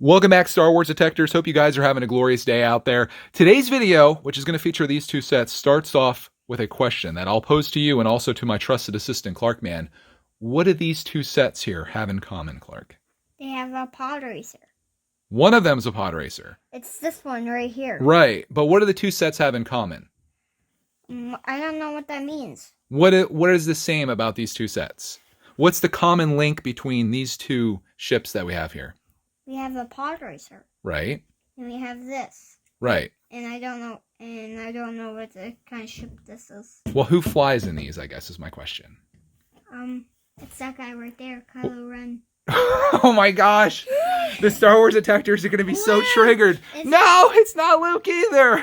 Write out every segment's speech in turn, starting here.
Welcome back, Star Wars Detectors. Hope you guys are having a glorious day out there. Today's video, which is going to feature these two sets, starts off with a question that I'll pose to you and also to my trusted assistant, Clark Man. What do these two sets here have in common, Clark? They have a pod racer. One of them's a pod racer. It's this one right here. Right, but what do the two sets have in common? I don't know what that means. What is the same about these two sets? What's the common link between these two ships that we have here? We have a pod racer. Right. And we have this. Right. And I don't know what the kind of ship this is. Well, who flies in these, I guess, is my question. It's that guy right there, Kylo Ren. Oh my gosh. The Star Wars Detectors are going to be so triggered. No, it's not Luke either.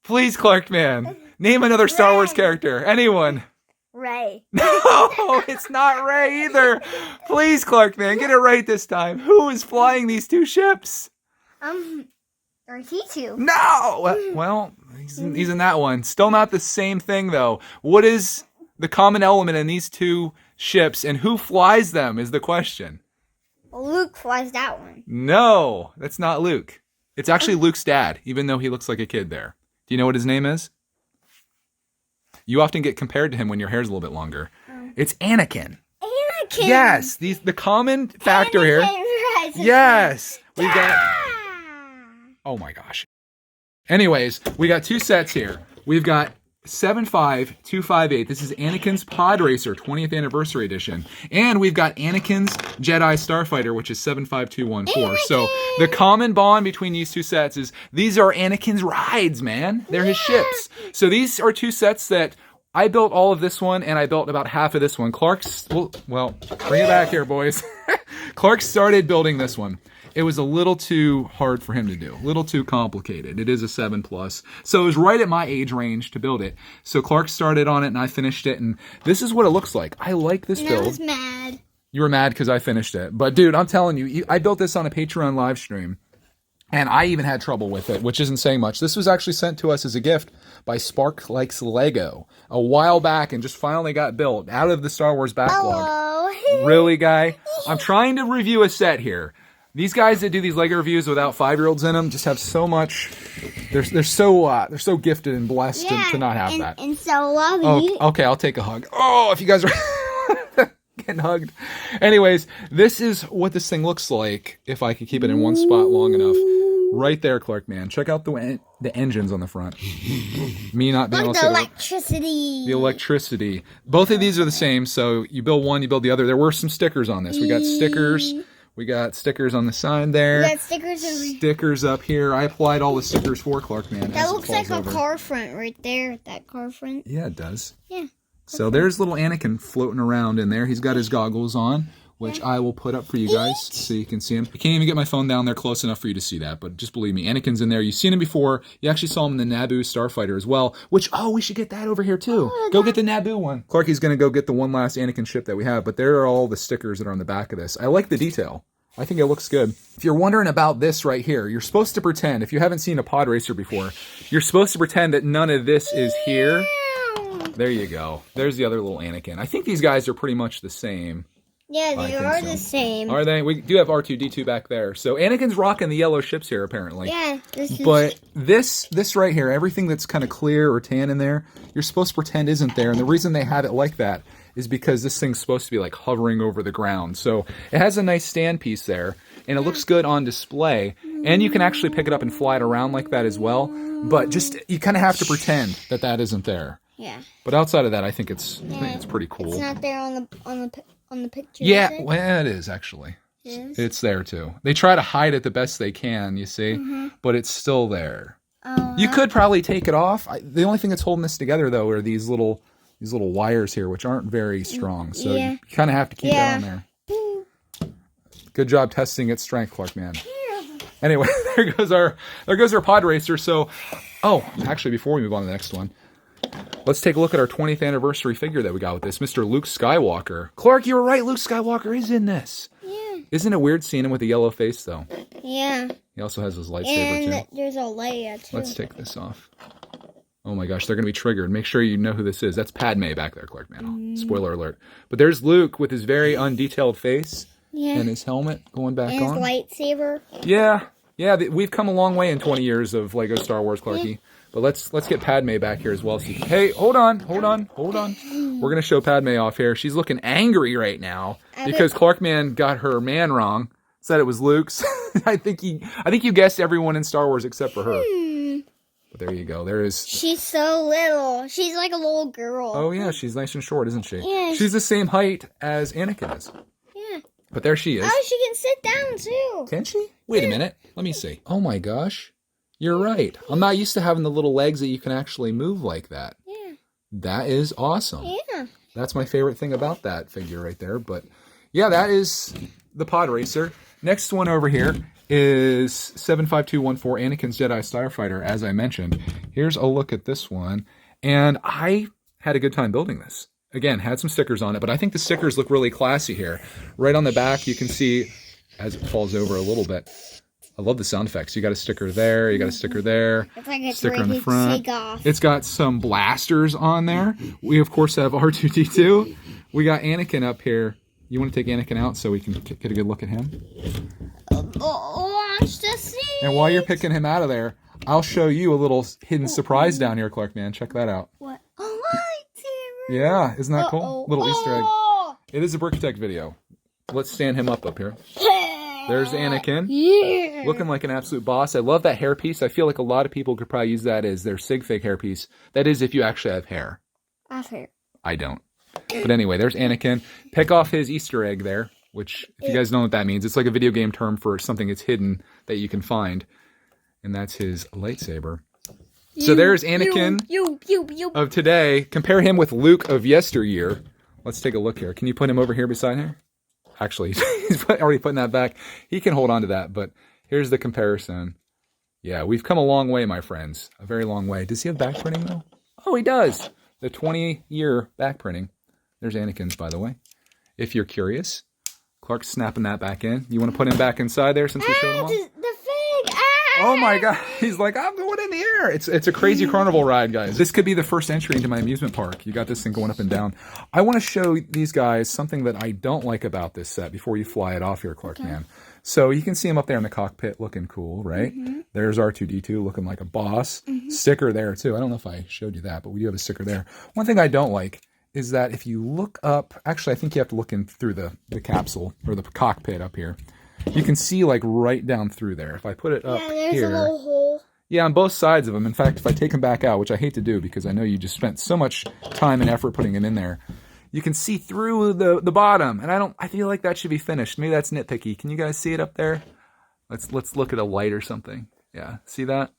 Please, Clark Man, name another Star Wars character. Anyone. Ray. No, it's not Ray either. Please, Clark Man, get it right this time. Who is flying these two ships? R2. No. Well, he's in that one. Still not the same thing, though. What is the common element in these two ships, and who flies them is the question. Well, Luke flies that one. No, that's not Luke. It's actually Luke's dad, even though he looks like a kid there. Do you know what his name is? You often get compared to him when your hair's a little bit longer. It's Anakin. Anakin. Yes, the common factor here. Yes, we've got. Oh my gosh. Anyways, we got two sets here. We've got 75258. This is Anakin's Pod Racer 20th Anniversary Edition. And we've got Anakin's Jedi Starfighter, which is 75214. So the common bond between these two sets is these are Anakin's rides, man. They're his ships. So these are two sets that I built all of this one, and I built about half of this one. Clark's, well, bring it back here, boys. Clark started building this one. It was a little too hard for him to do, a little too complicated. It is a 7+. So it was right at my age range to build it. So Clark started on it and I finished it, and this is what it looks like. I like this build. I was mad. You were mad because I finished it. But dude, I'm telling you, I built this on a Patreon live stream, and I even had trouble with it, which isn't saying much. This was actually sent to us as a gift by Spark Likes Lego a while back and just finally got built out of the Star Wars backlog. Hello. Really, guy? I'm trying to review a set here. These guys that do these Lego reviews without 5-year-olds in them just have so much. They're so gifted and blessed to not have that. And so lovely. Oh, okay, I'll take a hug. Oh, if you guys are getting hugged. Anyways, this is what this thing looks like if I could keep it in one spot long enough. Right there, Clark Man. Check out the engines on the front. Me not being able to see electricity. The electricity. Both of these are the same, so you build one, you build the other. There were some stickers on this. We got stickers. We got stickers on the side there. We got stickers over here. Stickers up here. I applied all the stickers for Clark Man. That looks like a car front right there. That car front. Yeah, it does. Yeah. So there's little Anakin floating around in there. He's got his goggles on, which I will put up for you guys so you can see him. I can't even get my phone down there close enough for you to see that, but just believe me, Anakin's in there. You've seen him before. You actually saw him in the Naboo Starfighter as well, which, we should get that over here too. Go get the Naboo one. Clarky's going to go get the one last Anakin ship that we have, but there are all the stickers that are on the back of this. I like the detail. I think it looks good. If you're wondering about this right here, you're supposed to pretend, if you haven't seen a pod racer before, you're supposed to pretend that none of this is here. There you go. There's the other little Anakin. I think these guys are pretty much the same. Yeah, they are the same. Are they? We do have R2-D2 back there. So Anakin's rocking the yellow ships here, apparently. Yeah. But this right here, everything that's kind of clear or tan in there, you're supposed to pretend isn't there. And the reason they had it like that is because this thing's supposed to be like hovering over the ground. So it has a nice stand piece there, and it looks good on display. And you can actually pick it up and fly it around like that as well. But just, you kind of have to pretend that that isn't there. Yeah. But outside of that, I think it's pretty cool. It's not there on the picture. Yeah, well, it is actually. It's there too. They try to hide it the best they can, you see, but it's still there. You could probably take it off. The only thing that's holding this together though are these little wires here, which aren't very strong. So you kind of have to keep that on there. Good job testing its strength, Clark Man. Anyway, there goes our pod racer. So, actually, before we move on to the next one, let's take a look at our 20th anniversary figure that we got with this, Mr. Luke Skywalker. Clark, you were right. Luke Skywalker is in this. Yeah. Isn't it weird seeing him with a yellow face, though? Yeah. He also has his lightsaber, and too. There's a Leia, too. Let's take this off. Oh my gosh, they're going to be triggered. Make sure you know who this is. That's Padme back there, Clark Man. Spoiler alert. But there's Luke with his very undetailed face. Yeah. And his helmet going back and on. his lightsaber. Yeah. Yeah, we've come a long way in 20 years of Lego Star Wars, Clarky. But let's get Padme back here as well. So hey, hold on. We're going to show Padme off here. She's looking angry right now because Clarkman got her man wrong. Said it was Luke's. I think you guessed everyone in Star Wars except for her. But there you go. There is. She's so little. She's like a little girl. Oh yeah, she's nice and short, isn't she? Yeah. She's the same height as Anakin is. Yeah. But there she is. Oh, she can sit down too. Can she? Wait a minute. Let me see. Oh my gosh. You're right. I'm not used to having the little legs that you can actually move like that. Yeah. That is awesome. Yeah. That's my favorite thing about that figure right there. But yeah, that is the Pod Racer. Next one over here is 75214, Anakin's Jedi Starfighter, as I mentioned. Here's a look at this one. And I had a good time building this. Again, had some stickers on it, but I think the stickers look really classy here. Right on the back, you can see, as it falls over a little bit, I love the sound effects. You got a sticker there, you got a sticker there, It's like a sticker in the front. Take-off. It's got some blasters on there. We, of course, have R2-D2. We got Anakin up here. You want to take Anakin out so we can get a good look at him? Launch the seat. And while you're picking him out of there, I'll show you a little hidden surprise down here, Clark, man. Check that out. What? A lightsaber. Yeah, isn't that cool? Little Easter egg. Oh. It is a brickitect video. Let's stand him up here. There's Anakin. Yeah. Looking like an absolute boss. I love that hairpiece. I feel like a lot of people could probably use that as their sig fig hairpiece. That is if you actually have hair. I have hair. I don't. But anyway, there's Anakin. Pick off his Easter egg there, which, if you guys know what that means, it's like a video game term for something that's hidden that you can find. And that's his lightsaber. So there's Anakin of today. Compare him with Luke of yesteryear. Let's take a look here. Can you put him over here beside her? Actually, he's already putting that back. He can hold on to that, but here's the comparison. Yeah, we've come a long way, my friends. A very long way. Does he have back printing, though? Oh, he does. The 20-year back printing. There's Anakin's, by the way. If you're curious. Clark's snapping that back in. You want to put him back inside there since we showed him all? The fig. Oh my God. He's like, I'm going in the air. It's a crazy carnival ride, guys. This could be the first entry into my amusement park. You got this thing going up and down. I want to show these guys something that I don't like about this set before you fly it off here, Clark, man. So you can see him up there in the cockpit looking cool, right? There's R2-D2 looking like a boss. Sticker there, too. I don't know if I showed you that, but we do have a sticker there. One thing I don't like is that if you look up, actually, I think you have to look in through the capsule or the cockpit up here. You can see like right down through there. If I put it up there's here. a little hole. Yeah, on both sides of them. In fact, if I take them back out, which I hate to do because I know you just spent so much time and effort putting them in there, you can see through the bottom. And I feel like that should be finished. Maybe that's nitpicky. Can you guys see it up there? Let's look at a light or something. Yeah, see that?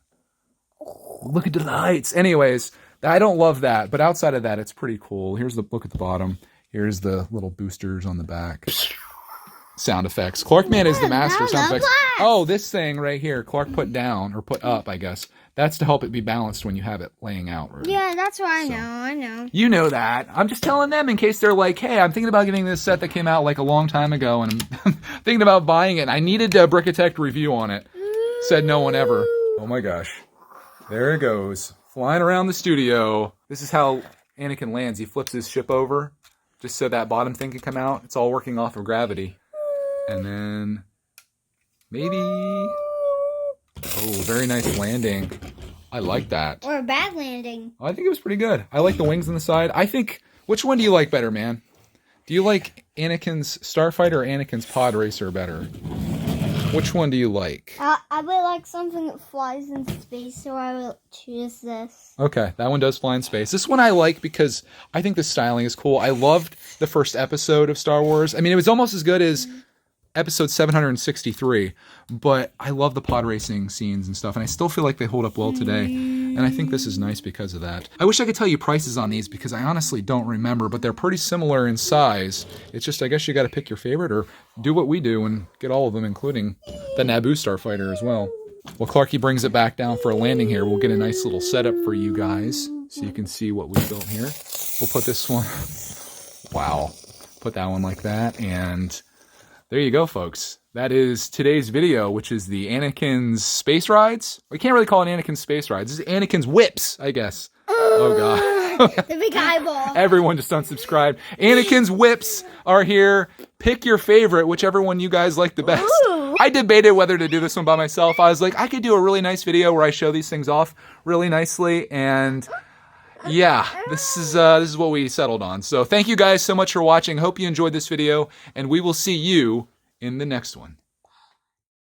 Look at the lights. Anyways, I don't love that, but outside of that, it's pretty cool. Here's the look at the bottom. Here's the little boosters on the back. Sound effects. Clarkman is the master of sound effects. Oh, this thing right here, Clark put down, or put up, I guess. That's to help it be balanced when you have it laying out. Right? Yeah, that's what I know. You know that. I'm just telling them in case they're like, hey, I'm thinking about getting this set that came out like a long time ago, and I'm thinking about buying it. I needed a brickitect review on it. Said no one ever. Oh my gosh. There it goes. Flying around the studio. This is how Anakin lands. He flips his ship over just so that bottom thing can come out. It's all working off of gravity. And then maybe... Oh, very nice landing. I like that. Or a bad landing. I think it was pretty good. I like the wings on the side. I think... Which one do you like better, man? Do you like Anakin's Starfighter or Anakin's Pod Racer better? Which one do you like? I would like something that flies in space, so I will choose this. Okay, that one does fly in space. This one I like because I think the styling is cool. I loved the first episode of Star Wars. I mean, it was almost as good as episode 763, but I love the pod racing scenes and stuff, and I still feel like they hold up well today, and I think this is nice because of that. I wish I could tell you prices on these because I honestly don't remember, but they're pretty similar in size. It's just, I guess you got to pick your favorite or do what we do and get all of them, including the Naboo Starfighter as well. Well, Clarky brings it back down for a landing here. We'll get a nice little setup for you guys so you can see what we built here. We'll put this one, wow, put that one like that, and there you go, folks. That is today's video, which is the Anakin's Space Rides. We can't really call it Anakin's Space Rides. This is Anakin's Whips, I guess. Oh, God. The big eyeball. Everyone just unsubscribed. Anakin's whips are here. Pick your favorite, whichever one you guys like the best. Ooh. I debated whether to do this one by myself. I was like, I could do a really nice video where I show these things off really nicely, and yeah, this is what we settled on. So thank you guys so much for watching. Hope you enjoyed this video, and we will see you in the next one.